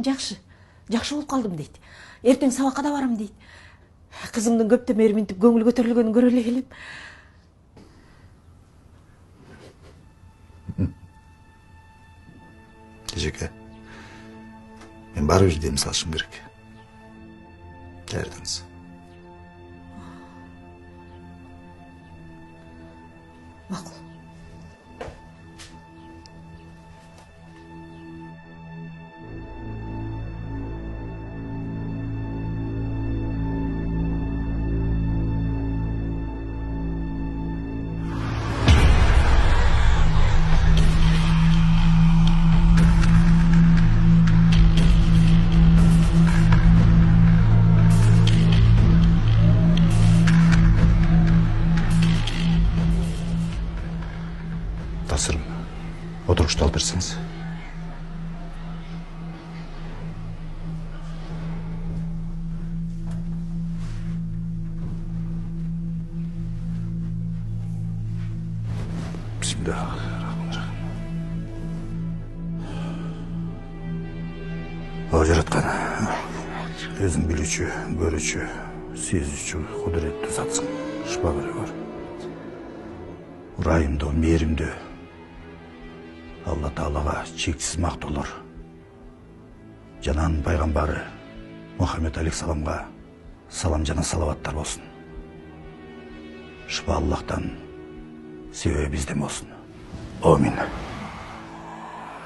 Жакшы болуп калдым дейт. Эртең сабакка да барам дейт. Кызымдын көптөн бери минтип көңүл көтөрүлгөнүн көрө эле келем. Жеке, мен барып бир дем салышым керек. Келдиңиз. Макул. Тасырым, отырғышты алып берсеңіз. О, жаратқан, өзің білуші, көруші, сезуші, құдіретті затсың, шыпа көрегөр. Райымды, мерімді, Алла Таалаға чексіз мақтаулар. Жанан пайғамбары Мұхаммед алейхиссаламға салам жана салаваттар болсын. Шыпа Аллахтан, себебі бізден болсын. Амин.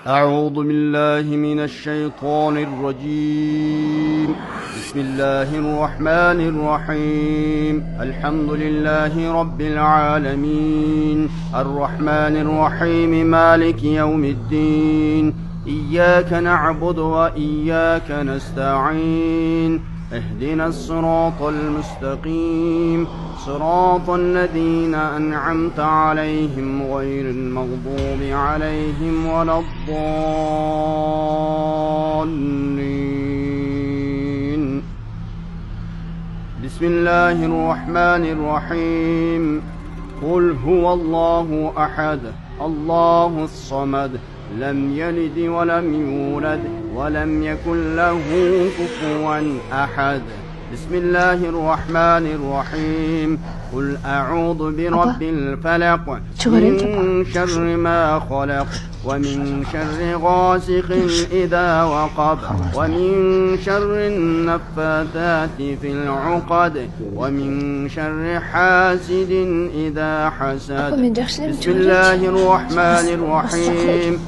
أعوذ بالله من الشيطان الرجيم بسم الله الرحمن الرحيم الحمد لله رب العالمين الرحمن الرحيم مالك يوم الدين إياك نعبد وإياك نستعين اهدنا الصراط المستقيم صراط الذين أنعمت عليهم غير المغضوب عليهم ولا الضالين بسم الله الرحمن الرحيم قل هو الله أحد الله الصمد لم يلد ولم يولد ولم يكن له كفوا أحد بسم الله الرحمن الرحيم قل أعوذ برب الفلق من شر ما خلق ومن شر غاسق إذا وقب ومن شر النفاثات في العقد ومن شر حاسد إذا حسد بسم الله الرحمن الرحيم